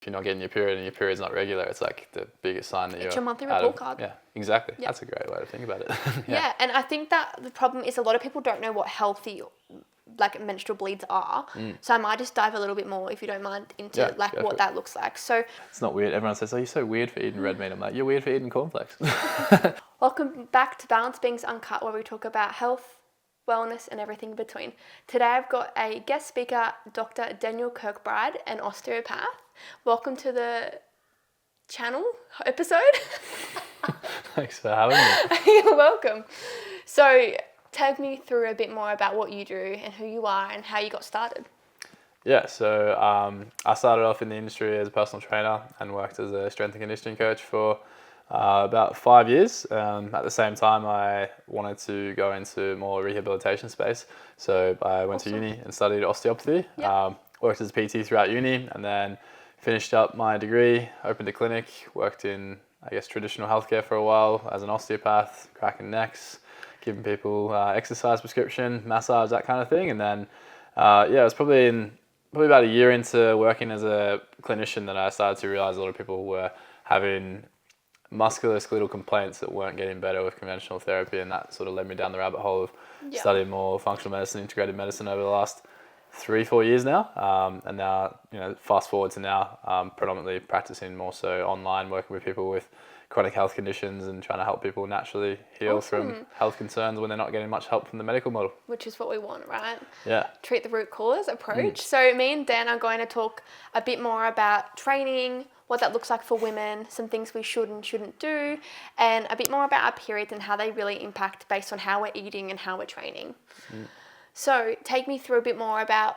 if you're not getting your period and your period's not regular, it's like the biggest sign that It's you're your monthly out report of, card. Yeah, exactly. Yep. That's a great way to think about it. Yeah, and I think that the problem is a lot of people don't know what healthy like menstrual bleeds are. So I might just dive a little bit more, if you don't mind, into like what that looks like. So it's not weird. Everyone says, "Oh, you're so weird for eating red meat." I'm like, "You're weird for eating cornflakes." welcome back to Balance Beings Uncut, where we talk about health, wellness, and everything in between. Today I've got a guest speaker, Dr Daniel Kirkbride, an osteopath. Welcome to the channel episode. Thanks for having me. You're welcome. So take me through a bit more about what you do and who you are and how you got started. Yeah, so I started off in the industry as a personal trainer and worked as a strength and conditioning coach for about 5 years. At the same time, I wanted to go into more rehabilitation space. So I went to uni and studied osteopathy, worked as a PT throughout uni, and then finished up my degree, opened a clinic, worked in, I guess, traditional healthcare for a while as an osteopath, cracking necks, giving people exercise prescription, massage, that kind of thing. And then, it was probably about a year into working as a clinician that I started to realize a lot of people were having musculoskeletal complaints that weren't getting better with conventional therapy, and that sort of led me down the rabbit hole of studying more functional medicine, integrated medicine over the last 3-4 years now. And now, fast forward to now, predominantly practicing more so online, working with people with chronic health conditions and trying to help people naturally heal from health concerns when they're not getting much help from the medical model. Which is what we want, right? Yeah. Treat the root cause approach. So me and Dan are going to talk a bit more about training, what that looks like for women, some things we should and shouldn't do, and a bit more about our periods and how they really impact based on how we're eating and how we're training. So take me through a bit more about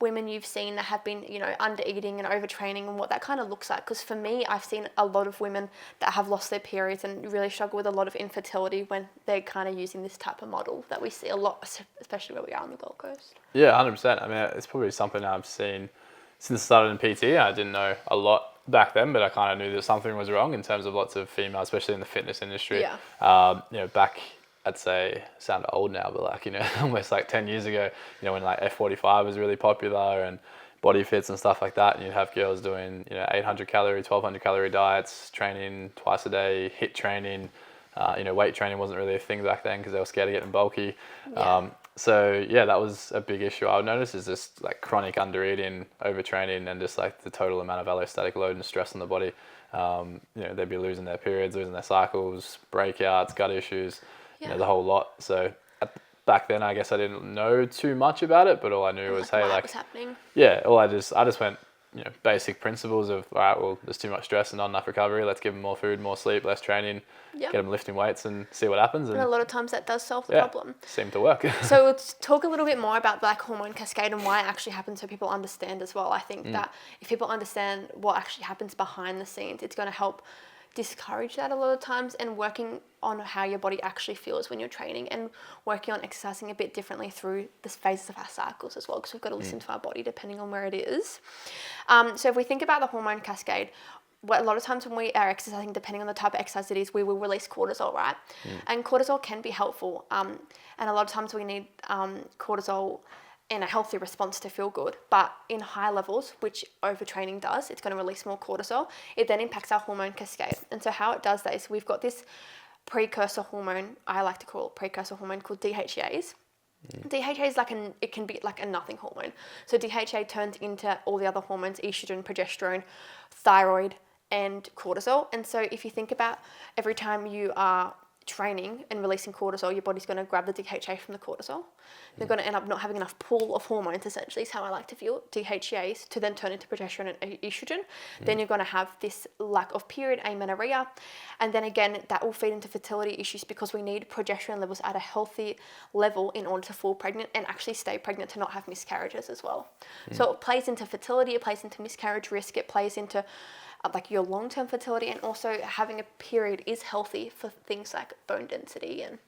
women you've seen that have been, under eating and overtraining and what that kind of looks like. Because for me, I've seen a lot of women that have lost their periods and really struggle with a lot of infertility when they're kind of using this type of model that we see a lot, especially where we are on the Gold Coast. Yeah, 100%. I mean, it's probably something I've seen since I started in PT. I didn't know a lot back then, but I kind of knew that something was wrong in terms of lots of females, especially in the fitness industry. Yeah. Back, I'd say, sound old now, but almost 10 years ago, when F45 was really popular and body fits and stuff like that, and you'd have girls doing 800 calorie, 1200 calorie diets, training twice a day, HIIT training. Weight training wasn't really a thing back then because they were scared of getting bulky. That was a big issue I would notice, is just chronic undereating, overtraining, and just the total amount of allostatic load and stress on the body. They'd be losing their periods, losing their cycles, breakouts, gut issues, the whole lot. So back then, I guess I didn't know too much about it, but all I knew was, hey, what's happening? Yeah, I just went, basic principles of, all right, well, there's too much stress and not enough recovery. Let's give them more food, more sleep, less training, get them lifting weights and see what happens. And a lot of times that does solve the problem. Seemed to work. So let's talk a little bit more about the hormone cascade and why it actually happens so people understand as well. I think that if people understand what actually happens behind the scenes, it's going to help discourage that a lot of times, and working on how your body actually feels when you're training and working on exercising a bit differently through the phases of our cycles as well, because we've got to listen to our body depending on where it is. So if we think about the hormone cascade, a lot of times when we are exercising, depending on the type of exercise it is, we will release cortisol, right? And cortisol can be helpful. And a lot of times we need cortisol in a healthy response to feel good, but in high levels, which overtraining does, it's going to release more cortisol. It then impacts our hormone cascade. And so how it does that is we've got this precursor hormone, I like to call it precursor hormone, called DHEAs. DHA is it can be like a nothing hormone. So DHA turns into all the other hormones, estrogen, progesterone, thyroid, and cortisol. And so if you think about every time you are training and releasing cortisol, your body's going to grab the DHA from the cortisol. They're going to end up not having enough pool of hormones, essentially, is how I like to view it, DHEAs, to then turn into progesterone and estrogen. Then you're going to have this lack of period, amenorrhea. And then again, that will feed into fertility issues because we need progesterone levels at a healthy level in order to fall pregnant and actually stay pregnant, to not have miscarriages as well. So it plays into fertility, it plays into miscarriage risk, it plays into your long-term fertility, and also having a period is healthy for things like bone density and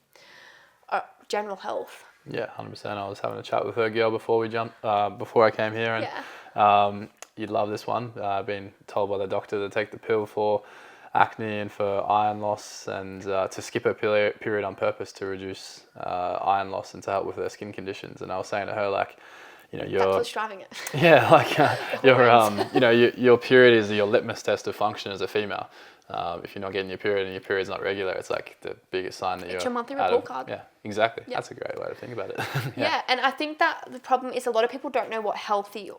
general health. Yeah, 100%. I was having a chat with her girl before I came here, and you'd love this one. I've been told by the doctor to take the pill for acne and for iron loss, and to skip her period on purpose to reduce iron loss and to help with her skin conditions. And I was saying to her, That's That's what's driving it. Yeah, like your period is your litmus test of function as a female. If you're not getting your period and your period's not regular, it's like the biggest sign that It's you're your monthly out report of, card. Yeah, exactly. Yep. That's a great way to think about it. Yeah, and I think that the problem is a lot of people don't know what healthy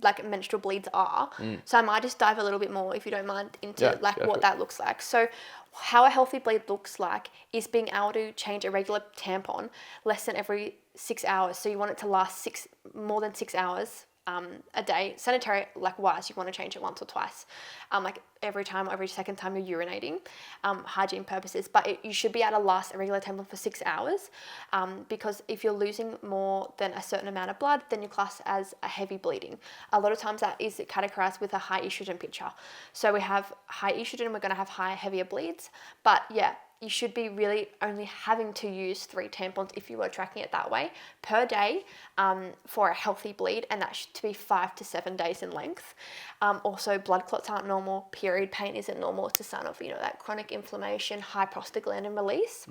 like menstrual bleeds are. So I might just dive a little bit more, if you don't mind, into what that looks like. So how a healthy bleed looks like is being able to change a regular tampon less than every 6 hours. So you want it to last more than 6 hours a day. Sanitary wise, you want to change it once or twice, like every time or every second time you're urinating, hygiene purposes. But you should be able to last a regular tampon for 6 hours, because if you're losing more than a certain amount of blood, then you're classed as a heavy bleeding. A lot of times that is categorized with a high estrogen picture. So we have high estrogen, we're going to have higher, heavier bleeds. But yeah, you should be really only having to use 3 tampons, if you were tracking it that way, per day, for a healthy bleed, and that should be 5 to 7 days in length. Also, blood clots aren't normal, period pain isn't normal. It's a sign of that chronic inflammation, high prostaglandin release.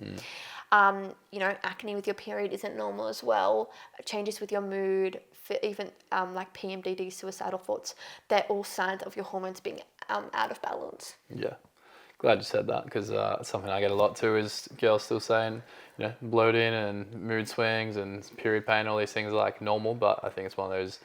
Acne with your period isn't normal as well. Changes with your mood, even like PMDD, suicidal thoughts, they're all signs of your hormones being out of balance. Yeah. Glad you said that, because something I get a lot too is girls still saying, bloating and mood swings and period pain, all these things are like normal, but I think it's one of those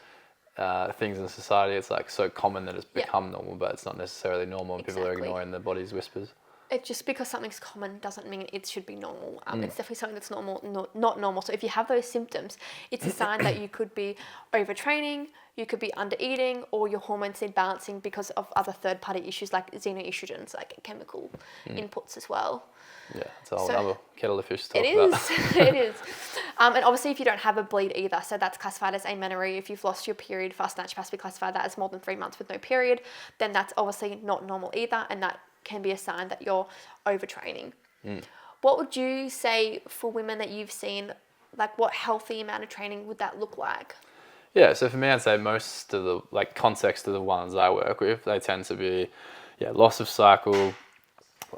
things in society, it's like so common that it's become normal, but it's not necessarily normal, and people are ignoring the body's whispers. It just because something's common doesn't mean it should be normal. It's definitely something that's normal, not normal. So if you have those symptoms, it's a sign that you could be overtraining, you could be undereating, or your hormones need balancing because of other third-party issues like xenoestrogens, like chemical inputs as well. Yeah, it's a whole other kettle of fish to talk about. It is. And obviously if you don't have a bleed either, so that's classified as amenorrhea. If you've lost your period, fast naturopaths classify that as more than 3 months with no period, then that's obviously not normal either, and that can be a sign that you're overtraining. What would you say for women that you've seen, like what healthy amount of training would that look like? Yeah, so for me, I'd say most of the context of the ones I work with, they tend to be, loss of cycle,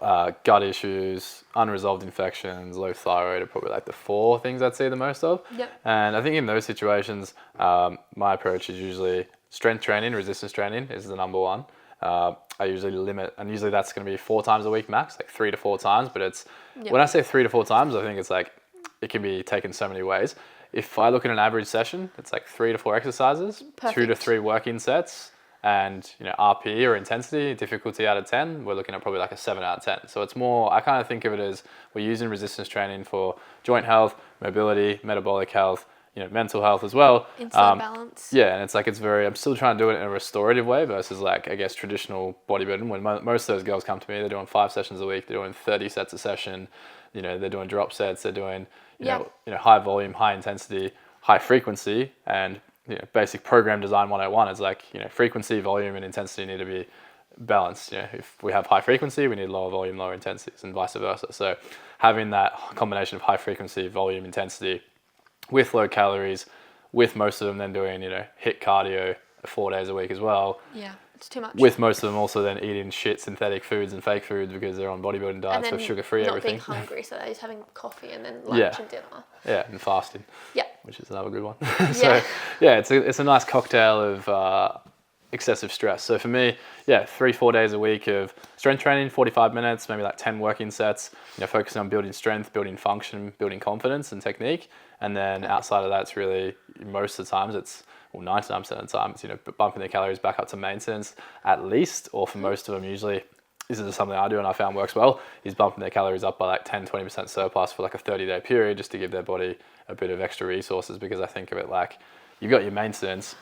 gut issues, unresolved infections, low thyroid are probably like the 4 things I'd see the most of. Yep. And I think in those situations, my approach is usually strength training, resistance training is the number one. I usually limit, and usually that's going to be 4 times a week max, like 3 to 4 times. But it's when I say 3 to 4 times, I think it's like it can be taken so many ways. If I look at an average session, it's like 3 to 4 exercises, Perfect. 2 to 3 working sets, and RPE or intensity, difficulty out of 10, we're looking at probably like a 7 out of 10. So it's more, I kind of think of it as we're using resistance training for joint health, mobility, metabolic health, mental health as well. Insulin balance. Yeah, and it's like I'm still trying to do it in a restorative way versus like, I guess, traditional bodybuilding. When most of those girls come to me, they're doing 5 sessions a week, they're doing 30 sets a session, they're doing drop sets, they're doing, high volume, high intensity, high frequency, and basic program design 101 is like, frequency, volume, and intensity need to be balanced. If we have high frequency, we need lower volume, lower intensities, and vice versa. So having that combination of high frequency, volume, intensity, with low calories, with most of them then doing, HIIT cardio 4 days a week as well. Yeah, it's too much. With most of them also then eating shit synthetic foods and fake foods because they're on bodybuilding diets with sugar-free everything. Not being hungry, so they're just having coffee and then lunch and dinner. Yeah, and fasting. Yeah. Which is another good one. So, it's a nice cocktail of excessive stress. So for me, 3-4 days a week of strength training, 45 minutes, maybe like 10 working sets, focusing on building strength, building function, building confidence and technique. And then outside of that, it's really, most of the times, 99% of the time, it's, bumping the calories back up to maintenance at least, or for most of them, usually, this is something I do and I found works well, is bumping their calories up by like 10-20% surplus for like a 30-day period just to give their body a bit of extra resources, because I think of it like you've got your maintenance.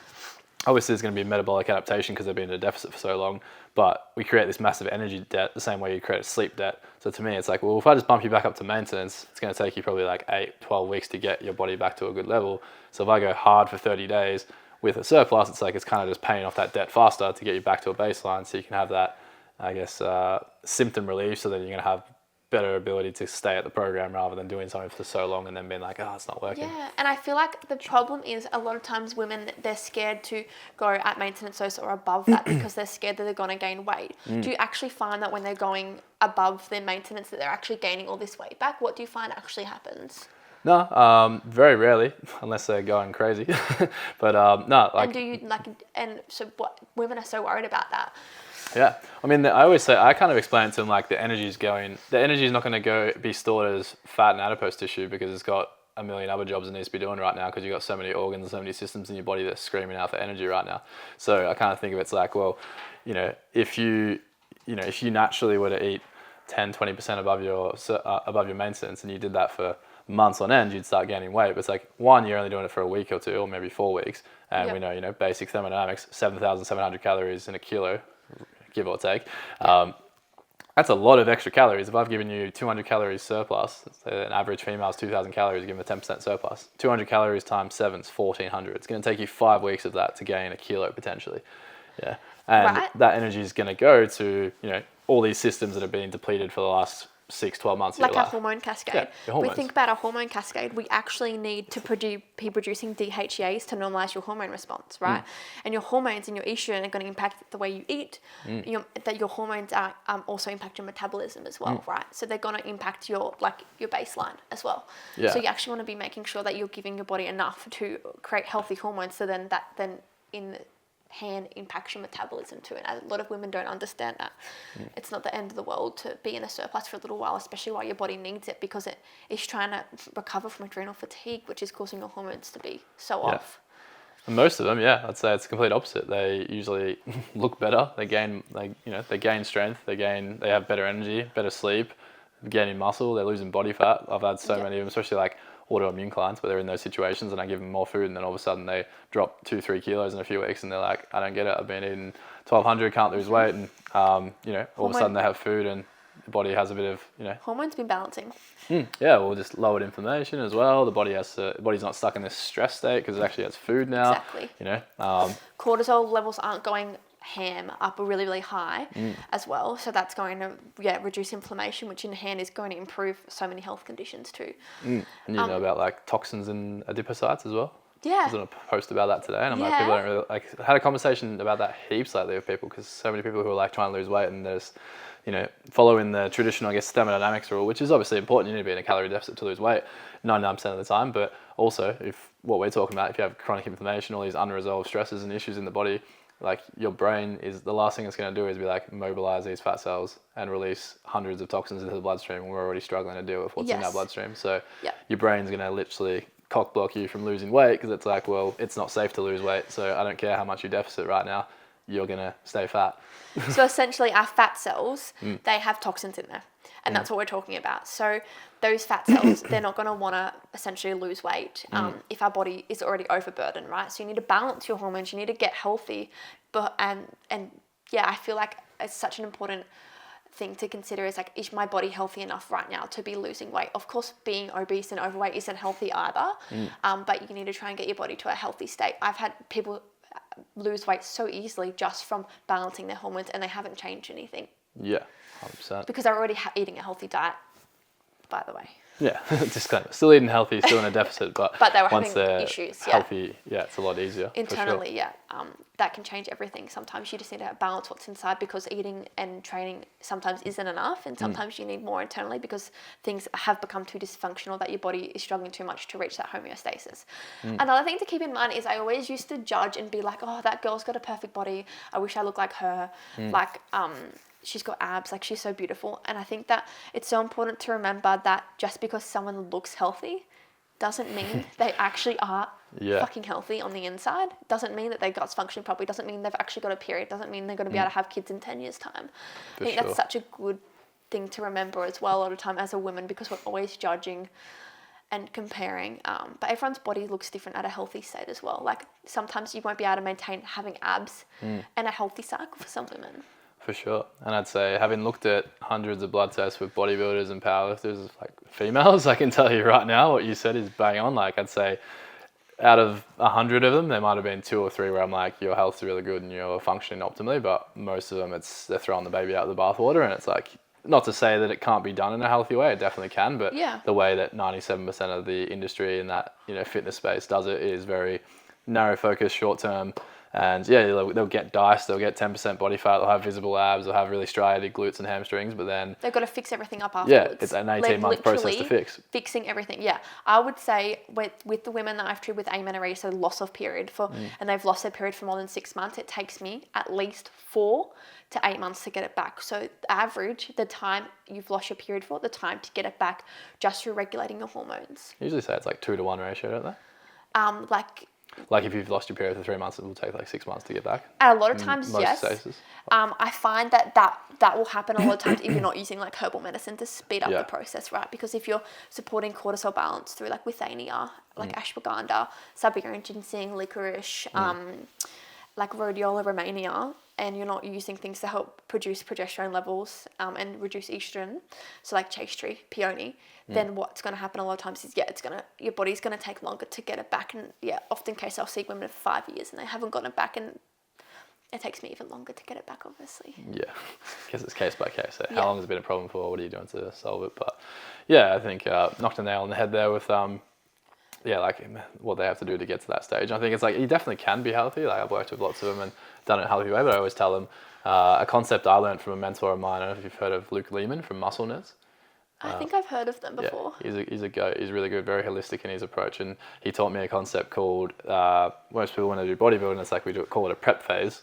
Obviously, there's going to be metabolic adaptation because they've been in a deficit for so long, but we create this massive energy debt the same way you create a sleep debt. So to me, it's like, well, if I just bump you back up to maintenance, it's going to take you probably like 8-12 weeks to get your body back to a good level. So if I go hard for 30 days with a surplus, it's like it's kind of just paying off that debt faster to get you back to a baseline so you can have that, I guess, symptom relief, so that you're going to have better ability to stay at the program rather than doing something for so long and then being like, oh, it's not working. Yeah, and I feel like the problem is a lot of times women, they're scared to go at maintenance dose or above that because they're scared that they're going to gain weight. Do you actually find that when they're going above their maintenance that they're actually gaining all this weight back? What do you find actually happens? No, very rarely, unless they're going crazy. But no, like. And do you like? And so what? Women are so worried about that. Yeah, I mean, I always say, I kind of explain to them like the energy is not going to be stored as fat and adipose tissue because it's got a million other jobs it needs to be doing right now because you've got so many organs and so many systems in your body that are screaming out for energy right now. So I kind of think of it's like, well, if you naturally were to eat 10-20% above your maintenance and you did that for months on end, you'd start gaining weight. But it's like, one, you're only doing it for a week or two or maybe 4 weeks. And we know, basic thermodynamics, 7,700 calories in a kilo, give or take. That's a lot of extra calories. If I've given you 200 calories surplus, an average female is 2,000 calories, you give them a 10% surplus. 200 calories times 7 is 1,400. It's going to take you 5 weeks of that to gain a kilo potentially. Yeah. And that energy is going to go to, all these systems that have been depleted for the last 6-12 months of Like your life. our hormone cascade. Yeah, your hormones. We think about our hormone cascade, we actually need to be producing DHEAs to normalize your hormone response, right? And your hormones and your estrogen are going to impact the way you eat. That your hormones are also impact your metabolism as well, right? So they're going to impact your baseline as well. Yeah. So you actually want to be making sure that you're giving your body enough to create healthy hormones, so then in hand impacts your metabolism too, and a lot of women don't understand that. It's not the end of the world to be in a surplus for a little while, especially while your body needs it, because it is trying to recover from adrenal fatigue, which is causing your hormones to be so off. And most of them, I'd say it's the complete opposite. They usually look better. They gain strength. They have better energy, better sleep, gaining muscle. They're losing body fat. I've had so many of them, especially like autoimmune clients where they're in those situations and I give them more food and then all of a sudden they drop 2-3 kilos in a few weeks and they're like, I don't get it. I've been eating 1,200, can't lose weight. And, all of a sudden they have food and the body has a bit of, Hormones been balancing. Just lowered inflammation as well. The body's not stuck in this stress state because it actually has food now. Exactly. Cortisol levels aren't going ham up really, really high as well. So that's going to reduce inflammation, which in hand is going to improve so many health conditions too. And you know about like toxins and adipocytes as well? Yeah. I was on a post about that today and I'm like, people don't really, I had a conversation about that heaps lately with people because so many people who are like trying to lose weight and there's, following the traditional, I guess, thermodynamics rule, which is obviously important. You need to be in a calorie deficit to lose weight 99% of the time. But also, if what we're talking about, if you have chronic inflammation, all these unresolved stresses and issues in the body, like your brain is the last thing it's going to do is be like mobilize these fat cells and release hundreds of toxins into the bloodstream when we're already struggling to deal with what's in our bloodstream. So your brain's going to literally cock block you from losing weight because it's like, well, it's not safe to lose weight. So I don't care how much you deficit right now, you're going to stay fat. So essentially our fat cells, they have toxins in there. And that's what we're talking about. So those fat cells, they're not going to want to essentially lose weight if our body is already overburdened, right? So you need to balance your hormones. You need to get healthy. I feel like it's such an important thing to consider is like, is my body healthy enough right now to be losing weight? Of course, being obese and overweight isn't healthy either, but you need to try and get your body to a healthy state. I've had people lose weight so easily just from balancing their hormones and they haven't changed anything. Yeah, 100%. Because they're already eating a healthy diet, by the way. Yeah, disclaimer. Still eating healthy, still in a deficit, but they were once having they're issues. Healthy, it's a lot easier. Internally, that can change everything. Sometimes you just need to balance what's inside because eating and training sometimes isn't enough, and sometimes you need more internally because things have become too dysfunctional that your body is struggling too much to reach that homeostasis. Another thing to keep in mind is I always used to judge and be like, oh, that girl's got a perfect body. I wish I looked like her. She's got abs, like she's so beautiful. And I think that it's so important to remember that just because someone looks healthy doesn't mean they actually are fucking healthy on the inside. Doesn't mean that their gut's functioning properly. Doesn't mean they've actually got a period. Doesn't mean they're going to be able to have kids in 10 years' time. I think that's such a good thing to remember as well a lot of time as a woman because we're always judging and comparing. But everyone's body looks different at a healthy state as well. Like sometimes you won't be able to maintain having abs and a healthy cycle for some women. For sure. And I'd say, having looked at hundreds of blood tests with bodybuilders and powerlifters, like females, I can tell you right now what you said is bang on. Like I'd say out of 100 of them, there might have been 2 or 3 where I'm like, your health's really good and you're functioning optimally. But most of them, they're throwing the baby out of the bathwater. And it's like, not to say that it can't be done in a healthy way, it definitely can. But the way that 97% of the industry in that fitness space does it is very narrow focus, short term. And yeah, they'll get diced, they'll get 10% body fat, they'll have visible abs, they'll have really striated glutes and hamstrings, but then they've got to fix everything up afterwards. yeah, it's an 18-month process to fix. Fixing everything. Yeah, I would say with the women that I've treated with amenorrhea, so loss of period and they've lost their period for more than 6 months, it takes me at least 4 to 8 months to get it back. So the average, the time you've lost your period for, the time to get it back just through regulating your hormones. Usually say it's like 2-to-1 ratio, don't they? Like if you've lost your period for 3 months, it will take like 6 months to get back. A lot of times, most yes. cases. I find that will happen a lot of times if you're not using like herbal medicine to speed up the process, right? Because if you're supporting cortisol balance through like withania, like ashwagandha, Siberian ginseng, licorice, like rhodiola romania, and you're not using things to help produce progesterone levels and reduce estrogen, so like chaste tree, peony, then what's going to happen a lot of times is your body's going to take longer to get it back. And often case I'll see women for 5 years and they haven't gotten it back, and it takes me even longer to get it back, obviously. Yeah, because it's case by case. So how long has it been a problem for? What are you doing to solve it? But yeah, I think knocked a nail on the head there with like what they have to do to get to that stage. I think it's like you definitely can be healthy. Like I've worked with lots of them and done it in a healthy way, but I always tell them a concept I learned from a mentor of mine. I don't know if you've heard of Luke Lehman from Muscle Nerds. I think I've heard of them before. Yeah, he's a goat. He's really good, very holistic in his approach, and he taught me a concept called most people when they do bodybuilding, it's like call it a prep phase.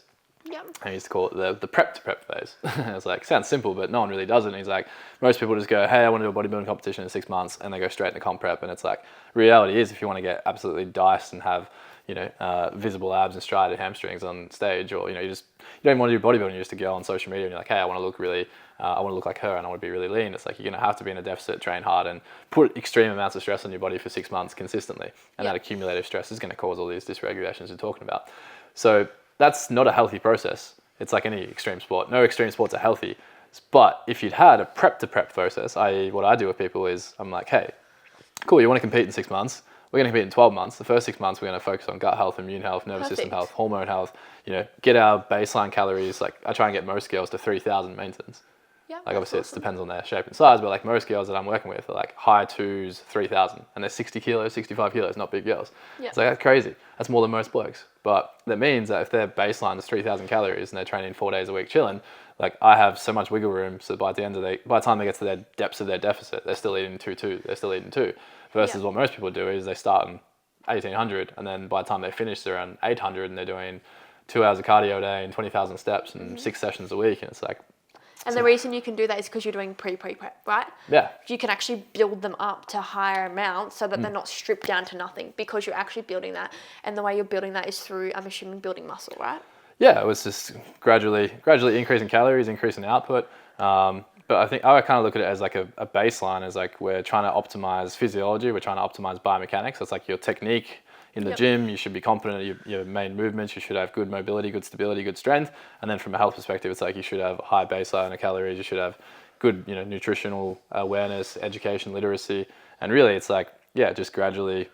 Yep. And he used to call it the prep to prep phase. It's like, sounds simple, but no one really does it. And he's like, most people just go, hey, I want to do a bodybuilding competition in 6 months, and they go straight into comp prep. And it's like, reality is, if you want to get absolutely diced and have, visible abs and striated hamstrings on stage, or, you don't even want to do bodybuilding, you're just a girl on social media and you're like, hey, I want to look like her and I want to be really lean. It's like, you're going to have to be in a deficit, train hard, and put extreme amounts of stress on your body for 6 months consistently. And that accumulative stress is going to cause all these dysregulations you're talking about. So that's not a healthy process. It's like any extreme sport. No extreme sports are healthy. But if you'd had a prep to prep process, i.e. what I do with people is I'm like, hey, cool, you want to compete in 6 months? We're going to compete in 12 months. The first 6 months, we're going to focus on gut health, immune health, nervous system health, hormone health, get our baseline calories. Like I try and get most girls to 3,000 maintenance. Yeah, like obviously it depends on their shape and size, but like most girls that I'm working with are like high 2s, 3,000, and they're 60 kilos, 65 kilos, not big girls. Yeah. It's like, that's crazy. That's more than most blokes. But that means that if their baseline is 3,000 calories and they're training 4 days a week chilling, like I have so much wiggle room. So by the time they get to their depths of their deficit, they're still eating 2. They're still eating 2. Versus what most people do is they start on 1,800, and then by the time they finish, they're on 800, and they're doing 2 hours of cardio a day and 20,000 steps and 6 sessions a week, and it's like. And the reason you can do that is because you're doing pre-prep, right? Yeah. You can actually build them up to higher amounts so that they're not stripped down to nothing, because you're actually building that. And the way you're building that is through, I'm assuming, building muscle, right? Yeah, it was just gradually increasing calories, increasing output. But I think I kind of look at it as like a baseline, as like we're trying to optimize physiology, we're trying to optimize biomechanics. It's like your technique in the gym, you should be confident at your main movements, you should have good mobility, good stability, good strength. And then from a health perspective, it's like you should have high baseline of calories, you should have good, nutritional awareness, education, literacy. And really it's like, just gradually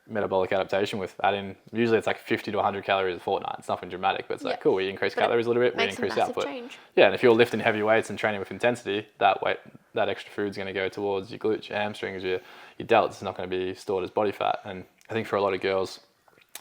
metabolic adaptation with adding, usually it's like 50 to 100 calories a fortnight. It's nothing dramatic, but it's like, cool, we increase calories a little bit, we increase output. Change. Yeah, and if you're lifting heavy weights and training with intensity, that extra food's going to go towards your glutes, your hamstrings, your delts. It's not going to be stored as body fat. And I think for a lot of girls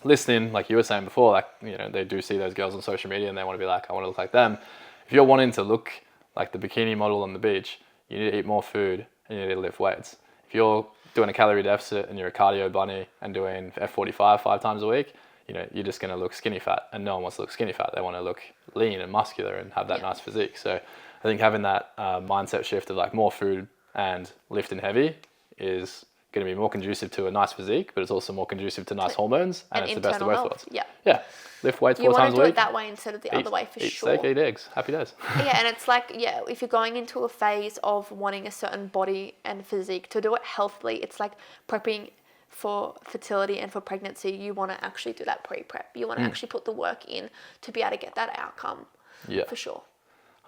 listening, like you were saying before, like, they do see those girls on social media and they want to be like, I want to look like them. If you're wanting to look like the bikini model on the beach, you need to eat more food and you need to lift weights. If you're doing a calorie deficit and you're a cardio bunny and doing F45 5 times a week, you're just going to look skinny fat, and no one wants to look skinny fat. They want to look lean and muscular and have that nice physique. So I think having that mindset shift of like more food and lifting heavy is going to be more conducive to a nice physique, but it's also more conducive to nice hormones, and it's the best of both worlds. Yeah. Lift weights 4 times a week. You want to do it that way instead of the other way, for eat sure. Steak, eat eggs. Happy days. Yeah, and it's like, if you're going into a phase of wanting a certain body and physique, to do it healthily, it's like prepping for fertility and for pregnancy. You want to actually do that pre-prep. You want to actually put the work in to be able to get that outcome. Yeah. For sure.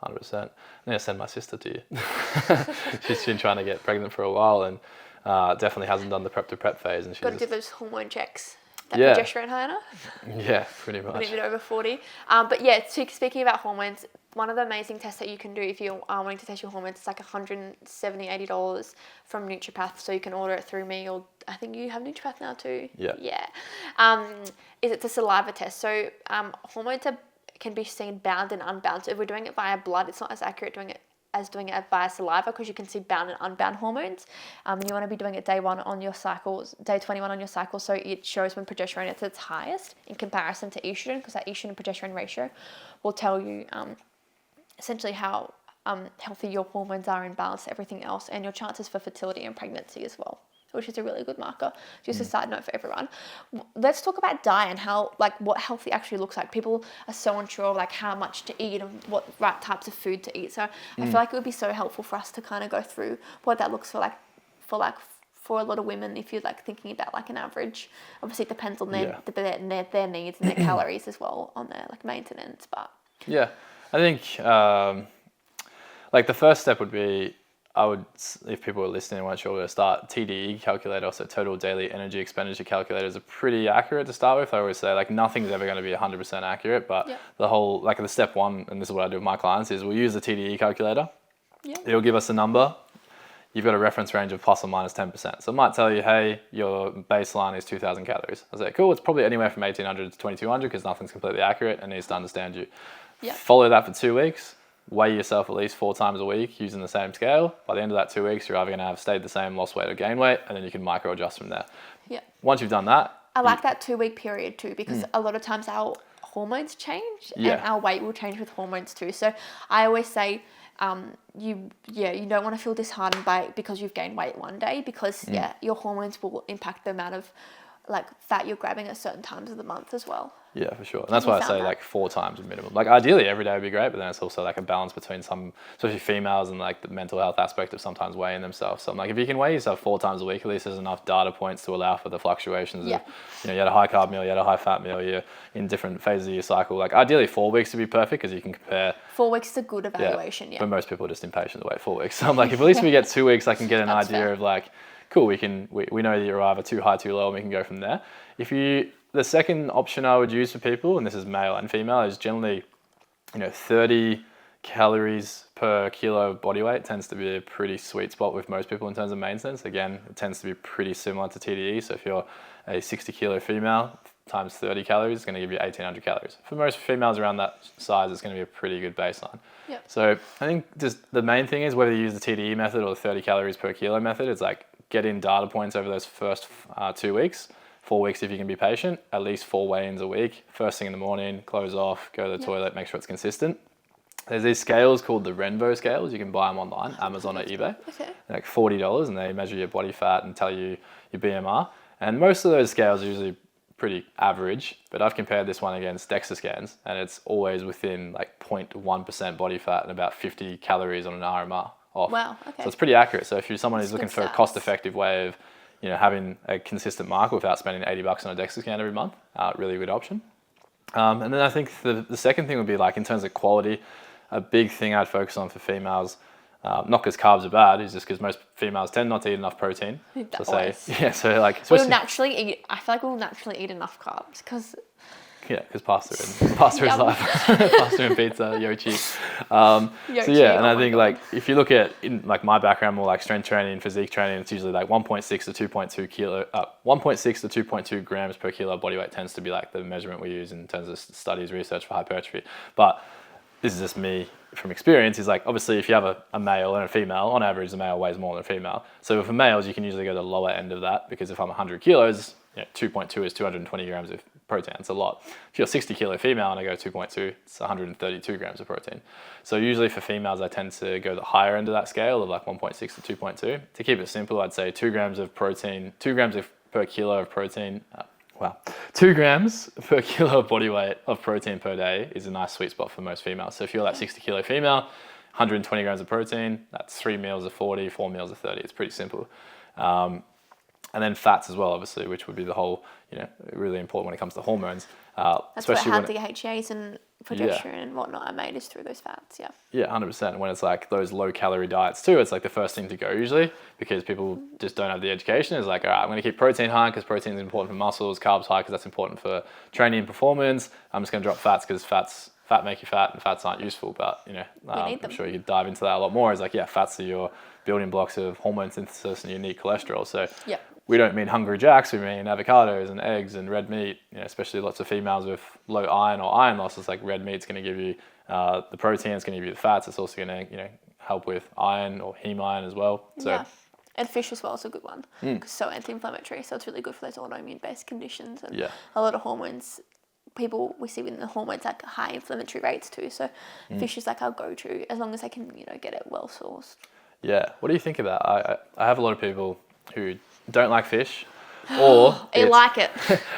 100%. I'm going to send my sister to you. She's been trying to get pregnant for a while and definitely hasn't done the prep to prep phase. And she's got to do those hormone checks. that Yeah. progesterone high enough? Yeah, pretty A much. little bit over 40. But yeah, speaking about hormones, one of the amazing tests that you can do if you are wanting to test your hormones, it's like $170, $80 from Nutripath. So you can order it through me, or I think you have Nutripath now too. Yeah. Yeah. It's a saliva test. So hormones can be seen bound and unbound. So if we're doing it via blood, it's not as accurate doing it via saliva, because you can see bound and unbound hormones. And you want to be doing it day 1 on your cycles, day 21 on your cycle, so it shows when progesterone is at its highest in comparison to estrogen, because that estrogen and progesterone ratio will tell you essentially how healthy your hormones are in balance to everything else, and your chances for fertility and pregnancy as well, which is a really good marker. Just a side note for everyone. Let's talk about diet and how, like, what healthy actually looks like. People are so unsure of like how much to eat and what right types of food to eat. So I feel like it would be so helpful for us to kind of go through what that looks for a lot of women, if you're like thinking about like an average. Obviously it depends on their needs and their calories as well on their like maintenance. But Yeah, I think like the first step would be, if people are listening and weren't sure where to start, TDE calculator, so total daily energy expenditure calculators, are pretty accurate to start with. I always say like nothing's ever going to be 100% accurate, but the whole, like the step 1, and this is what I do with my clients, is we'll use the TDE calculator. It'll give us a number. You've got a reference range of plus or minus 10%. So it might tell you, hey, your baseline is 2,000 calories. I say, cool, it's probably anywhere from 1,800 to 2,200 because nothing's completely accurate and needs to understand you. Follow that for 2 weeks. Weigh yourself at least 4 times a week using the same scale. By the end of that 2 weeks, you're either going to have stayed the same, lost weight or gained weight, and then you can micro adjust from there. yeah, Once you've done that, I like that 2-week period too, because a lot of times our hormones change and our weight will change with hormones too. So I always say, you don't want to feel disheartened because you've gained weight one day, because your hormones will impact the amount of like fat you're grabbing at certain times of the month as well. Yeah, for sure. And that's why I say like 4 times minimum. Like ideally every day would be great, but then it's also like a balance between some, especially females, and like the mental health aspect of sometimes weighing themselves. So I'm like, if you can weigh yourself 4 times a week, at least there's enough data points to allow for the fluctuations of, you know, you had a high carb meal, you had a high fat meal, you're in different phases of your cycle. Like ideally 4 weeks would be perfect because you can compare. 4 weeks is a good evaluation, But most people are just impatient to wait 4 weeks. So I'm like, if at least we get 2 weeks, I can get an idea of like, cool, we know that you're either too high, too low, and we can go from there. The second option I would use for people, and this is male and female, is generally, 30 calories per kilo of body weight tends to be a pretty sweet spot with most people in terms of maintenance. Again, it tends to be pretty similar to TDE. So if you're a 60 kilo female, times 30 calories is going to give you 1,800 calories. For most females around that size, it's going to be a pretty good baseline. Yep. So I think just the main thing is whether you use the TDE method or the 30 calories per kilo method, it's like getting data points over those first 2 weeks. 4 weeks if you can be patient, at least 4 weigh-ins a week. First thing in the morning, close off, go to the toilet, make sure it's consistent. There's these scales called the Renvo scales. You can buy them online, Amazon or eBay. Okay. They're like $40, and they measure your body fat and tell you your BMR. And most of those scales are usually pretty average, but I've compared this one against DEXA scans, and it's always within like 0.1% body fat and about 50 calories on an RMR off. Wow, okay. So it's pretty accurate. So if you're someone who's That's looking good for a stats. cost-effective way of having a consistent marker without spending $80 on a DEXA scan every month, really good option. And then I think the second thing would be like in terms of quality, a big thing I'd focus on for females, not because carbs are bad, is just because most females tend not to eat enough protein. So so like we'll naturally eat. I feel like we'll naturally eat enough carbs because. Yeah, because pasta is life. Pasta and pizza, yochi. And I think like if you look at in like my background, more like strength training, physique training, it's usually like 1.6 to 2.2 grams per kilo body weight tends to be like the measurement we use in terms of studies, research for hypertrophy. But this is just me from experience, is like obviously if you have a male and a female, on average the male weighs more than a female. So for males, you can usually go to the lower end of that, because if I'm 100 kilos, 2.2 is 220 grams of protein. It's a lot. If you're a 60 kilo female and I go 2.2, it's 132 grams of protein. So usually for females, I tend to go the higher end of that scale of like 1.6 to 2.2. To keep it simple, I'd say 2 grams per kilo of protein. 2 grams per kilo of body weight of protein per day is a nice sweet spot for most females. So if you're that 60 kilo female, 120 grams of protein, that's 3 meals of 40, 4 meals of 30. It's pretty simple. And then fats as well, obviously, which would be the whole, really important when it comes to hormones. That's where healthy HAs and progesterone and whatnot are made is through those fats. Yeah. Yeah, 100%. And when it's like those low calorie diets too, it's like the first thing to go usually, because people just don't have the education. It's like, all right, I'm going to keep protein high because protein is important for muscles, carbs high because that's important for training and performance. I'm just going to drop fats because fat make you fat and fats aren't useful. But I'm sure you could dive into that a lot more. It's like, yeah, fats are your building blocks of hormone synthesis and you need cholesterol. So we don't mean Hungry Jacks, we mean avocados and eggs and red meat, especially lots of females with low iron or iron loss. It's like red meat's going to give you the protein, it's going to give you the fats. It's also going to help with iron or heme iron as well. So and fish as well is a good one because it's so anti-inflammatory. So it's really good for those autoimmune-based conditions and a lot of hormones. People we see within the hormones like high inflammatory rates too. So fish is like our go-to as long as they can get it well sourced. Yeah. What do you think of that? I have a lot of people who don't like fish, or they like it.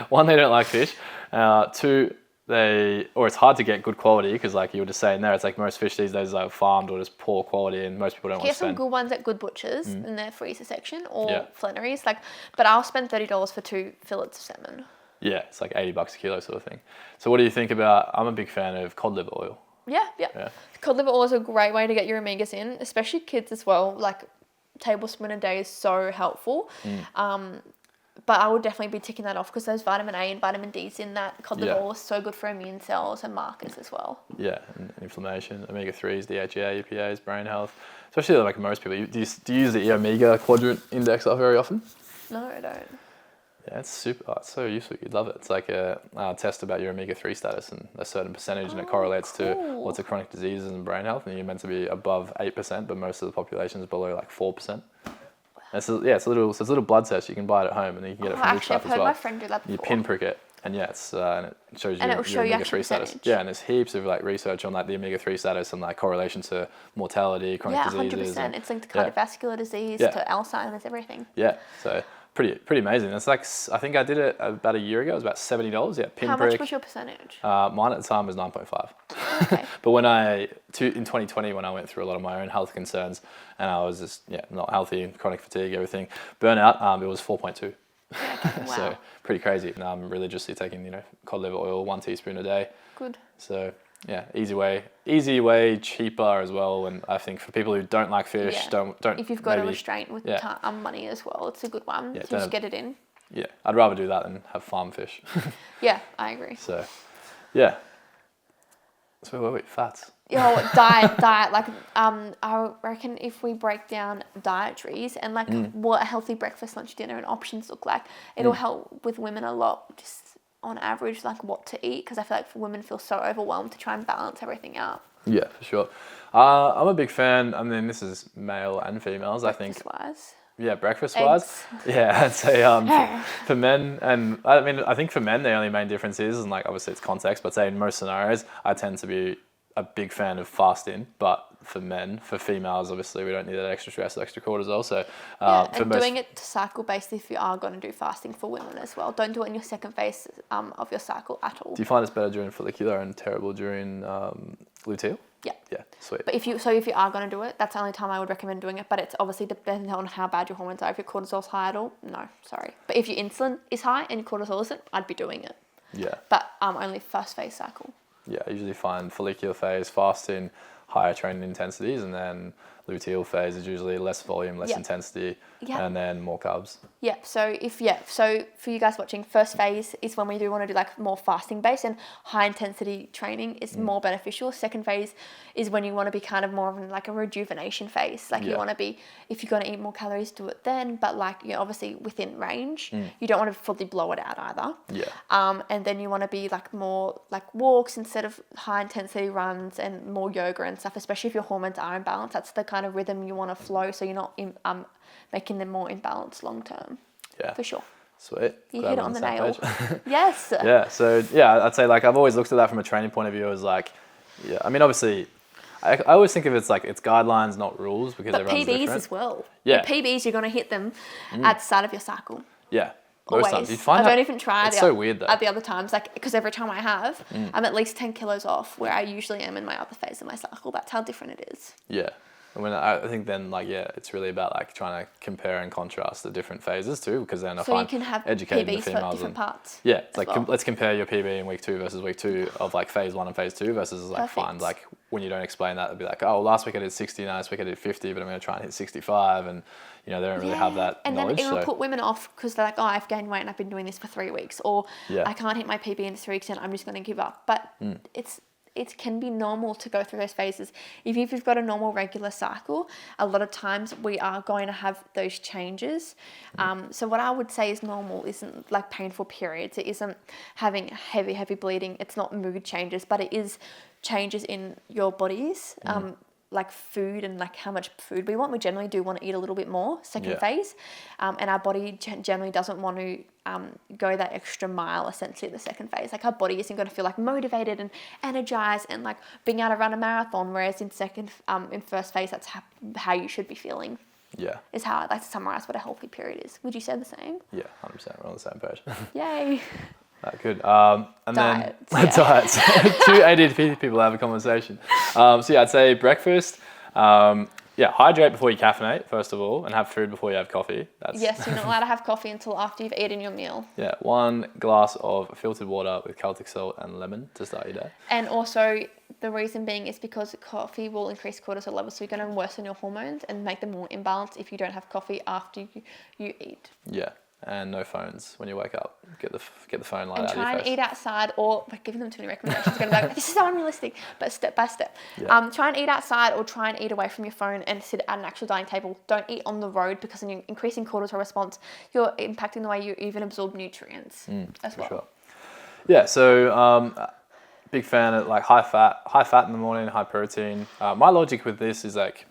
One, they don't like fish. Two, it's hard to get good quality because like you were just saying there, it's like most fish these days are farmed or just poor quality, and most people don't want to spend. Get some good ones at good butchers in their freezer section or Flannery's. But I'll spend $30 for 2 fillets of salmon. Yeah, it's like $80 a kilo sort of thing. So what do you think about? I'm a big fan of cod liver oil. Yeah. Cod liver oil is a great way to get your omegas in, especially kids as well. Like tablespoon a day is so helpful. But I would definitely be ticking that off because there's vitamin A and vitamin D's in that. Cod liver oil is so good for immune cells and markers as well. Yeah, and inflammation, omega-3s, DHEA, EPAs, brain health. Especially like most people. Do you use the omega quadrant index very often? No, I don't. Yeah, it's super. It's so useful. You'd love it. It's like a test about your omega-3 status and a certain percentage, and it correlates to lots of chronic diseases and brain health. And you're meant to be above 8%, but most of the population is below like 4%. It's a little blood test you can buy it at home, and then you can get it from actually, I've heard my friend do that before. You pinprick it, and and it shows you your omega-3 status. Yeah, and there's heaps of like research on like the omega-3 status and like correlation to mortality, chronic diseases. Yeah, 100%. It's linked to cardiovascular disease, to Alzheimer's, everything. Yeah, so pretty amazing. It's like, I think I did it about a year ago. It was about $70. Yeah, pinprick. How much was your percentage? Mine at the time was 9.5. Okay. But in 2020, when I went through a lot of my own health concerns and I was just not healthy, chronic fatigue, everything, burnout, it was 4.2. Okay, wow. So pretty crazy. And I'm religiously taking cod liver oil, 1 teaspoon a day. Good. So yeah, easy way, cheaper as well. And I think for people who don't like fish, don't. If you've got a restraint with money as well, it's a good one to just get it in. Yeah, I'd rather do that than have farm fish. Yeah, I agree. So, yeah. So where were we? Fats. Diet. Like, I reckon if we break down dietaries and like what a healthy breakfast, lunch, dinner, and options look like, it'll help with women a lot. Just on average, like what to eat, because I feel like women feel so overwhelmed to try and balance everything out. Yeah, for sure. I'm a big fan. I mean, this is male and females. Breakfast-wise. Yeah, breakfast-wise. Yeah, I'd say for men, and I mean, I think for men the only main difference is, and like obviously it's context, but say in most scenarios, I tend to be a big fan of fasting, but for females, obviously we don't need that extra stress, extra cortisol. So doing it cycle-based if you are going to do fasting for women as well. Don't do it in your second phase of your cycle at all. Do you find it's better during follicular and terrible during luteal? Yeah. Yeah, sweet. But if you are going to do it, that's the only time I would recommend doing it. But it's obviously depending on how bad your hormones are. If your cortisol's high at all, no, sorry. But if your insulin is high and your cortisol isn't, I'd be doing it. Yeah. But only first phase cycle. Yeah, I usually find follicular phase fasting, higher training intensities, and then luteal phase is usually less volume, less intensity, and then more carbs. Yeah. So for you guys watching, first phase is when we do want to do like more fasting based, and high intensity training is more beneficial. Second phase is when you want to be kind of more of like a rejuvenation phase. Like you want to be, if you're going to eat more calories, do it then, but like obviously within range. You don't want to fully blow it out either. Yeah. And then you want to be like more like walks instead of high intensity runs, and more yoga and stuff, especially if your hormones are imbalanced. That's the kind of rhythm you want to flow, so you're not making them more imbalanced long term. Yeah, for sure. Sweet. You hit it on the nail. Yes. Yeah. So I'd say like I've always looked at that from a training point of view as like, I mean obviously, I always think of it's like it's guidelines, not rules, because everyone's different. PBs as well. Yeah. The PBs you're going to hit them at the start of your cycle. Yeah. Most times. You'd find I don't even try it's so weird though. At the other times, like, because every time I have, I'm at least 10 kilos off where I usually am in my other phase of my cycle. That's how different it is. Yeah. When I think then like, yeah, it's really about like trying to compare and contrast the different phases too, because then I So you find can have educating the PBs for females different and parts. yeah, it's as like well. let's compare your PB in week 2 versus week 2 of like phase 1 and phase 2 versus like Perfect. find like when you don't explain that, it'd be like, oh, last week I did 60, now this week I did 50, but I'm going to try and hit 65, and they don't really have that and knowledge. then it'll So put women off because they're like, oh, I've gained weight and I've been doing this for 3 weeks, or yeah, I can't hit my PB in 3 weeks and I'm just going to give up. But it can be normal to go through those phases. If you've got a normal regular cycle, a lot of times we are going to have those changes. So what I would say is normal isn't like painful periods. It isn't having heavy bleeding. It's not mood changes, but it is changes in your bodies. Like food and like how much food we want. We generally do want to eat a little bit more second phase, and our body generally doesn't want to go that extra mile essentially the second phase. Like our body isn't going to feel like motivated and energized and like being able to run a marathon, whereas in first phase that's how you should be feeling. Yeah. Is how I'd like to summarize what a healthy period is. Would you say the same? Yeah, 100%. We're on the same page. Yay. Good. And Diets, then diets. Two ADHD people have a conversation. So yeah, I'd say breakfast. Hydrate before you caffeinate, first of all, and have food before you have coffee. Yes, you're not allowed to have coffee until after you've eaten your meal. Yeah, 1 glass of filtered water with Celtic salt and lemon to start your day. And also, the reason being is because coffee will increase cortisol levels, so you're going to worsen your hormones and make them more imbalanced if you don't have coffee after you eat. Yeah. And no phones when you wake up. Get the phone light and out of your face. try and eat outside, or like giving them too many recommendations. You're going to be like, this is so unrealistic, but step by step. Yeah. Try and eat outside, or try and eat away from your phone and sit at an actual dining table. Don't eat on the road, because then you're increasing cortisol response. You're impacting the way you even absorb nutrients as well. Sure. Yeah, so big fan of like high fat in the morning, high protein. My logic with this is like,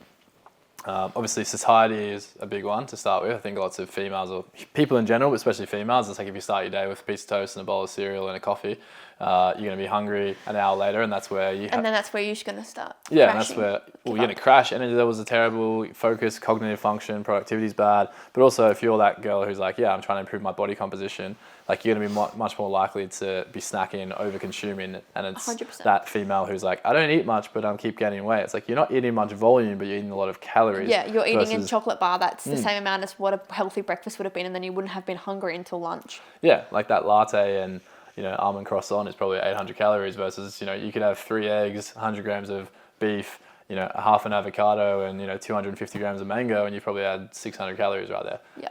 obviously satiety is a big one to start with. I think lots of females, or people in general, but especially females, it's like if you start your day with a piece of toast and a bowl of cereal and a coffee, you're going to be hungry an hour later, and that's where you... And then that's where you're just going to start Yeah, crashing. and that's where you're going to crash. Energy levels are terrible, focus, cognitive function, productivity's bad. But also if you're that girl who's like, yeah, I'm trying to improve my body composition, like you're going to be much more likely to be snacking, over-consuming, and it's 100%. that female who's like, I don't eat much, but I keep gaining weight. It's like you're not eating much volume, but you're eating a lot of calories. Yeah, you're eating a chocolate bar that's the same amount as what a healthy breakfast would have been, and then you wouldn't have been hungry until lunch. Yeah, like that latte and almond croissant is probably 800 calories versus you could have 3 eggs, 100 grams of beef, half an avocado, and 250 grams of mango, and you probably had 600 calories right there. Yeah.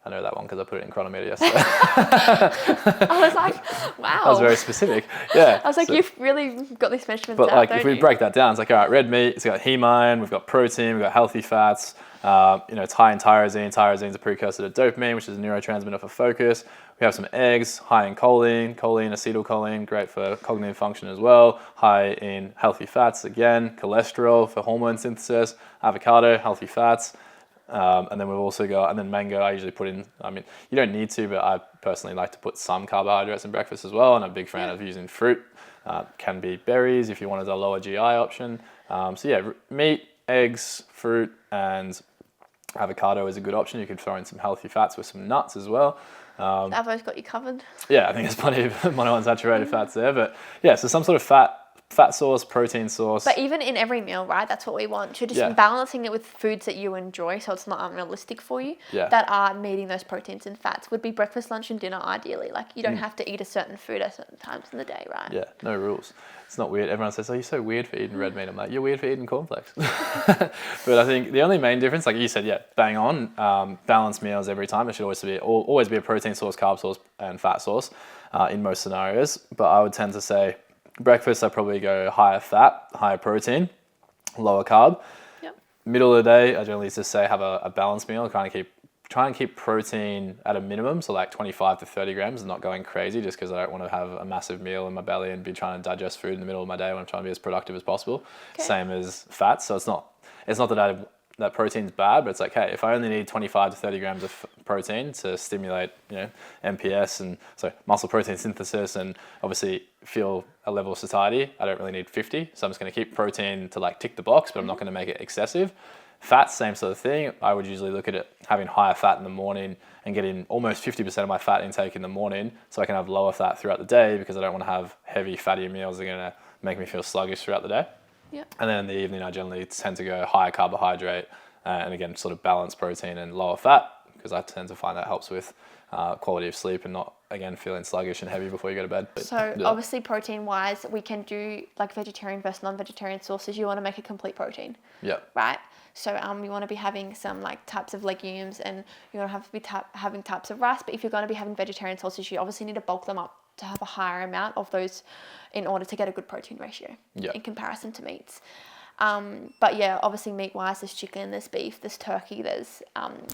I know that one because I put it in Chronometer yesterday. I was like, wow. That was very specific. Yeah. I was like, you've really got these measurements But out, like, don't if we you? break that down, it's like, all right, red meat, it's got heme, we've got protein, we've got healthy fats. It's high in tyrosine. Tyrosine is a precursor to dopamine, which is a neurotransmitter for focus. We have some eggs, high in choline, acetylcholine, great for cognitive function as well. High in healthy fats, again, cholesterol for hormone synthesis. Avocado, healthy fats. And then we've also got, and then mango, I usually put in, you don't need to, but I personally like to put some carbohydrates in breakfast as well. And I'm a big fan of using fruit. Can be berries if you wanted a lower GI option. Meat, eggs, fruit, and avocado is a good option. You could throw in some healthy fats with some nuts as well. Avo's got you covered. Yeah, I think there's plenty of monounsaturated fats there. But yeah, so some sort of fat source, protein source. But even in every meal, right? That's what we want. You're just balancing it with foods that you enjoy, so it's not unrealistic for you. Yeah. That are meeting those proteins and fats. Would be breakfast, lunch, and dinner ideally. Like you don't have to eat a certain food at certain times in the day, right? Yeah, no rules. It's not weird. Everyone says, "Oh, you're so weird for eating red meat." I'm like, "You're weird for eating cornflakes." But I think the only main difference, like you said, bang on, balanced meals every time. There should always be a protein source, carb source, and fat source in most scenarios. But I would tend to say breakfast, I probably go higher fat, higher protein, lower carb. Yep. Middle of the day, I generally just say have a balanced meal. Try and keep protein at a minimum, so like 25 to 30 grams, and not going crazy just because I don't want to have a massive meal in my belly and be trying to digest food in the middle of my day when I'm trying to be as productive as possible. Okay. Same as fats. So it's not that protein's bad, but it's like, hey, if I only need 25 to 30 grams of protein to stimulate, MPS and so muscle protein synthesis and obviously feel a level of satiety, I don't really need 50. So I'm just going to keep protein to like tick the box, but I'm not going to make it excessive. Fats, same sort of thing. I would usually look at it having higher fat in the morning and getting almost 50% of my fat intake in the morning so I can have lower fat throughout the day because I don't want to have heavy fatty meals that are going to make me feel sluggish throughout the day. Yeah. And then in the evening, I generally tend to go higher carbohydrate and again, sort of balanced protein and lower fat, because I tend to find that helps with quality of sleep and not, again, feeling sluggish and heavy before you go to bed. So obviously protein wise, we can do like vegetarian versus non-vegetarian sources. You want to make a complete protein. Yeah. Right? So you want to be having some like types of legumes, and you want to have to be having types of rice. But if you're going to be having vegetarian sources, you obviously need to bulk them up to have a higher amount of those in order to get a good protein ratio in comparison to meats. But yeah, obviously meat wise, there's chicken, there's beef, there's turkey, there's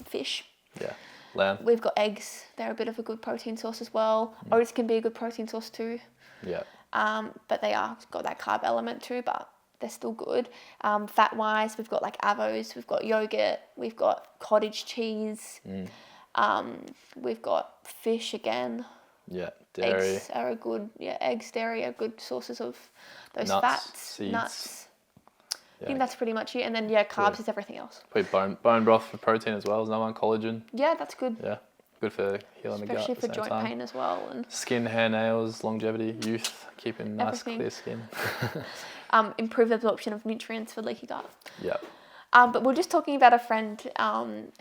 fish. Yeah. Lamb. We've got eggs. They're a bit of a good protein source as well. Oats can be a good protein source too. Yeah. But they are got that carb element too, but they're still good. Fat wise, we've got like avos, we've got yogurt, we've got cottage cheese, we've got fish again. Yeah. Dairy. Eggs are a good, eggs, dairy are good sources of those Nuts, fats, seeds. nuts. Yeah. I think that's pretty much it. And then carbs is everything else. Probably bone broth for protein as well is another one. Collagen. Yeah, that's good. Yeah. Good for healing the gut. Especially at the for same joint time. pain as well. And Skin, hair, nails, longevity, youth, keeping nice, Everything. clear skin. improve absorption of nutrients for leaky gut. Yeah. But we're just talking about a friend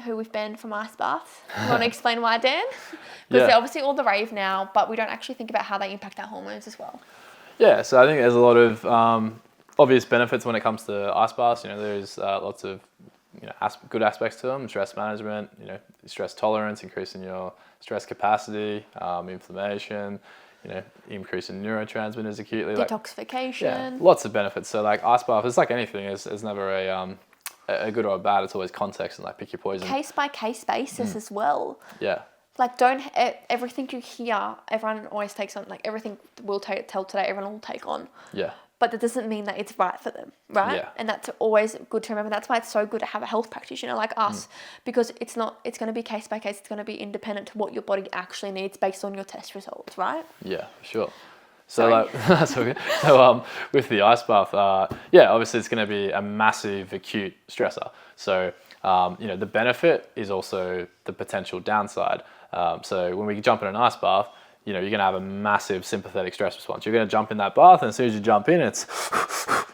who we've banned from ice baths. You want to explain why, Dan? Because they're obviously all the rave now, but we don't actually think about how they impact our hormones as well. Yeah, so I think there's a lot of obvious benefits when it comes to ice baths. There's lots of good aspects to them: stress management, stress tolerance, increasing your stress capacity, inflammation, increasing neurotransmitters acutely. Detoxification. Lots of benefits. So ice bath, it's like anything. It's never a good or a bad. It's always context and pick your poison. Case by case basis as well. Yeah. Don't everything you hear, everyone always takes on. Everything we'll tell today, everyone will take on. Yeah. But that doesn't mean that it's right for them, right? Yeah. And that's always good to remember. That's why it's so good to have a health practitioner like us, because it's going to be case by case. It's going to be independent to what your body actually needs based on your test results, right? Yeah, for sure. So that's okay. So with the ice bath, obviously it's going to be a massive acute stressor. So the benefit is also the potential downside. So when we jump in an ice bath, you're going to have a massive sympathetic stress response. You're going to jump in that bath, and as soon as you jump in, it's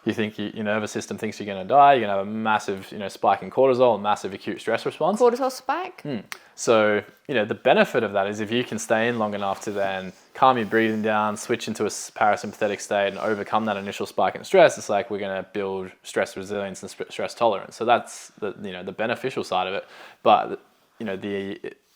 you think your nervous system thinks you're going to die. You're going to have a massive spike in cortisol, a massive acute stress response. Cortisol spike. So the benefit of that is if you can stay in long enough to then calm your breathing down, switch into a parasympathetic state, and overcome that initial spike in stress. It's like we're going to build stress resilience and stress tolerance. So that's the beneficial side of it. But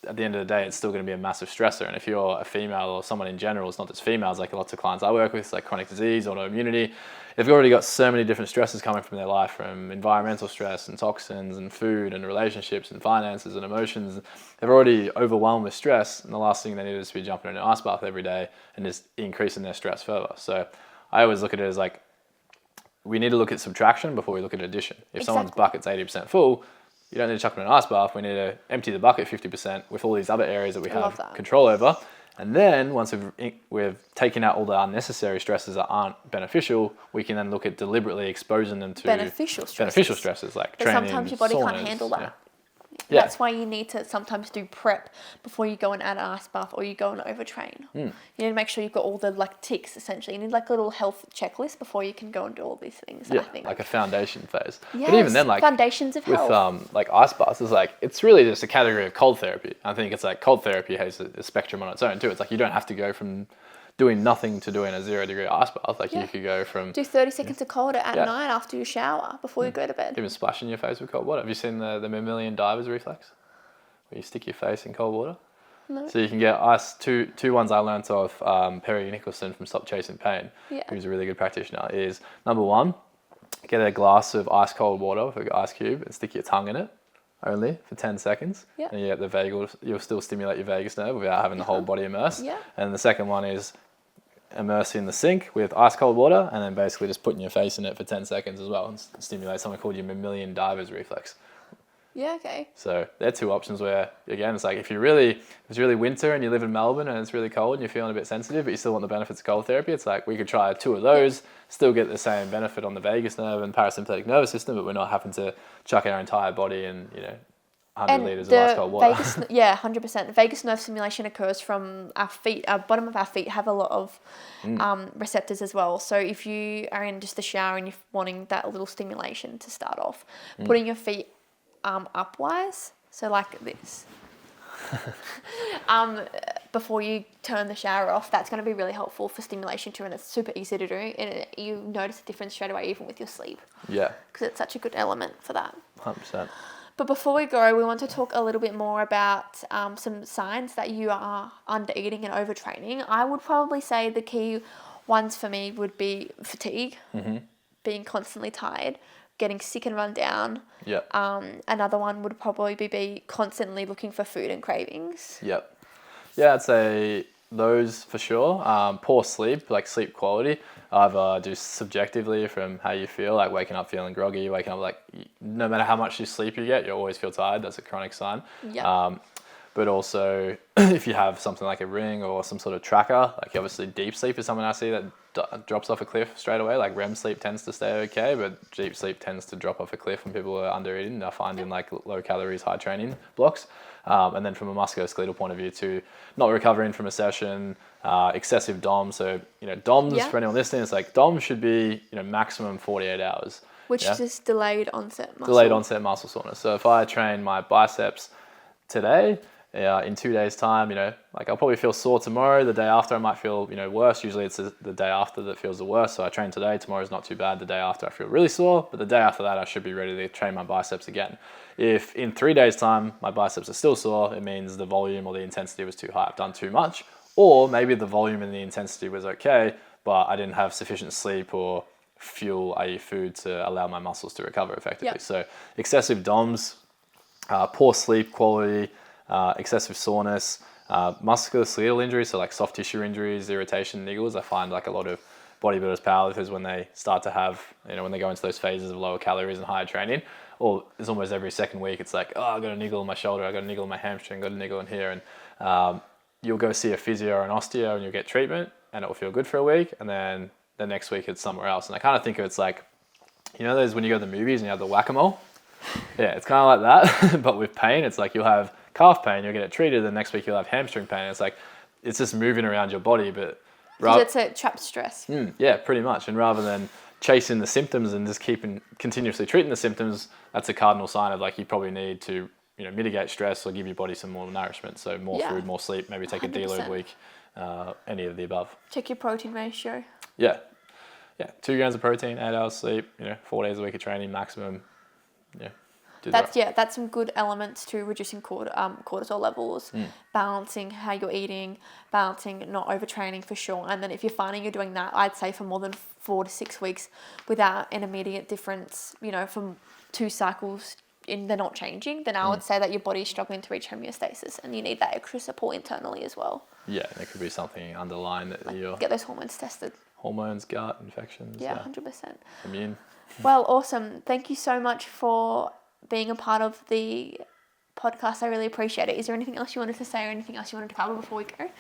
at the end of the day, it's still going to be a massive stressor. And if you're a female or someone in general, it's not just females, lots of clients I work with, chronic disease, autoimmunity, they've already got so many different stresses coming from their life, from environmental stress and toxins and food and relationships and finances and emotions. They're already overwhelmed with stress, and the last thing they need is to be jumping in an ice bath every day and just increasing their stress further. So I always look at it as we need to look at subtraction before we look at addition. If someone's bucket's 80% full, you don't need to chuck them in an ice bath. We need to empty the bucket 50% with all these other areas that we have control over. And then once we've taken out all the unnecessary stresses that aren't beneficial, we can then look at deliberately exposing them to beneficial stresses like but training. Sometimes your body saunas, can't handle that. Yeah. That's why you need to sometimes do prep before you go and add an ice bath or you go and overtrain. You need to make sure you've got all the ticks essentially. You need a little health checklist before you can go and do all these things. Yeah, I think. like a foundation phase. Yes, but even then, foundations of health. With ice baths, it's really just a category of cold therapy. I think it's cold therapy has a spectrum on its own too. It's you don't have to go from doing nothing to doing a 0 degree ice bath. You could go from do 30 seconds of cold at night after you shower before you go to bed. Even splashing your face with cold water. Have you seen the mammalian diver's reflex? Where you stick your face in cold water. No. So you can get ice. Two ones I learnt of Perry Nicholson from Stop Chasing Pain, who's a really good practitioner, is number one, get a glass of ice cold water with an ice cube and stick your tongue in it only for 10 seconds. Yeah. And you get you'll still stimulate your vagus nerve without having the whole body immersed. Yeah. And the second one is immerse in the sink with ice cold water and then basically just putting your face in it for 10 seconds as well and stimulate something called your mammalian diver's reflex. Yeah, okay. So they're two options where, again, it's if it's really winter and you live in Melbourne and it's really cold and you're feeling a bit sensitive, but you still want the benefits of cold therapy, it's we could try 2 of those, still get the same benefit on the vagus nerve and parasympathetic nervous system, but we're not having to chuck our entire body in, 100 liters of ice cold water. Vagus, yeah, 100%. Vagus nerve stimulation occurs from our feet. Our bottom of our feet have a lot of receptors as well. So if you are in just the shower and you're wanting that little stimulation to start off, putting your feet upwise, so like this, before you turn the shower off, that's going to be really helpful for stimulation too, and it's super easy to do, and you notice a difference straight away even with your sleep. Yeah. Because it's such a good element for that. 100%. But before we go, we want to talk a little bit more about some signs that you are under eating and overtraining. I would probably say the key ones for me would be fatigue, being constantly tired, getting sick and run down. Yep. Another one would probably be constantly looking for food and cravings. Yep. Yeah, I'd say those for sure. Poor sleep, like sleep quality, either just subjectively from how you feel, like waking up feeling groggy, waking up like no matter how much sleep you get, you always feel tired. That's a chronic sign. Yeah. But also if you have something like a ring or some sort of tracker, like obviously deep sleep is something I see that drops off a cliff straight away. Like REM sleep tends to stay okay, but deep sleep tends to drop off a cliff when people are under eating. I find in like low calories, high training blocks. And then from a musculoskeletal point of view too, not recovering from a session, excessive DOM. So, DOMs, for anyone listening, it's like DOM should be, maximum 48 hours. Which is delayed onset muscle. Delayed onset muscle soreness. So if I train my biceps today, in 2 days time, like I'll probably feel sore tomorrow. The day after I might feel, worse. Usually it's the day after that feels the worst. So I train today, tomorrow's not too bad. The day after I feel really sore, but the day after that I should be ready to train my biceps again. If in 3 days time my biceps are still sore, it means the volume or the intensity was too high. I've done too much. Or maybe the volume and the intensity was okay, but I didn't have sufficient sleep or fuel, i.e. food, to allow my muscles to recover effectively. Yep. So excessive DOMs, poor sleep quality, excessive soreness, musculoskeletal injuries, so like soft tissue injuries, irritation, niggles. I find like a lot of bodybuilders, powerlifters, when they start to have, when they go into those phases of lower calories and higher training, or it's almost every second week, it's like, I got a niggle in my shoulder, I got a niggle in my hamstring, got a niggle in here. And you'll go see a physio or an osteo and you'll get treatment and it will feel good for a week. And then the next week it's somewhere else. And I kind of think of it's like, those when you go to the movies and you have the whack-a-mole? Yeah, it's kind of like that, but with pain. It's like you'll have calf pain, you'll get it treated, the next week you'll have hamstring pain. It's like, it's just moving around your body, but... It's a trapped stress. Yeah, pretty much. And rather than chasing the symptoms and just continuously treating the symptoms, that's a cardinal sign of like you probably need to, mitigate stress or give your body some more nourishment. So more food, more sleep, maybe take 100%. A deload week, any of the above. Check your protein ratio. Yeah. 2 grams of protein, 8 hours sleep, 4 days a week of training maximum. Yeah. That's some good elements to reducing cortisol levels, balancing how you're eating, balancing not overtraining for sure. And then if you're finding you're doing that, I'd say for more than 4 to 6 weeks without an immediate difference, from 2 cycles they're not changing, then I would say that your body is struggling to reach homeostasis and you need that extra support internally as well. Yeah, there could be something underlying that you're... Get those hormones tested. Hormones, gut, infections. Yeah, 100%. Immune. Well, awesome. Thank you so much for being a part of the podcast. I really appreciate it. Is there anything else you wanted to say or anything else you wanted to cover before we go?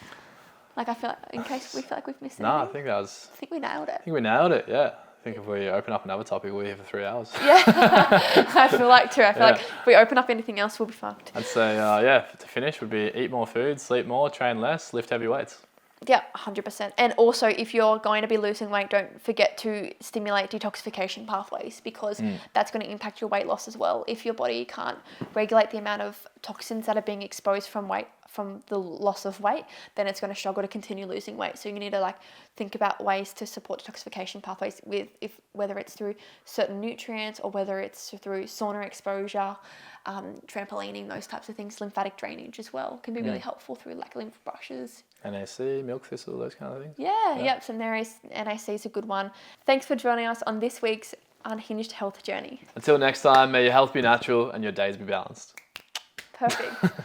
Like, I feel like, in case we feel like we've missed anything. No, I think we nailed it. I think we nailed it, yeah. I think if we open up another topic, we'll be here for 3 hours. Yeah, I feel like too. I feel like if we open up anything else, we'll be fucked. I'd say, to finish would be eat more food, sleep more, train less, lift heavy weights. Yeah, 100%. And also, if you're going to be losing weight, don't forget to stimulate detoxification pathways because that's going to impact your weight loss as well. If your body can't regulate the amount of toxins that are being exposed from the loss of weight, then it's going to struggle to continue losing weight. So you need to think about ways to support detoxification pathways whether it's through certain nutrients or whether it's through sauna exposure, trampolining, those types of things. Lymphatic drainage as well can be really helpful through lymph brushes. NAC, milk thistle, those kind of things. Yep. So NAC is a good one. Thanks for joining us on this week's Unhinged Health Journey. Until next time, may your health be natural and your days be balanced. Perfect.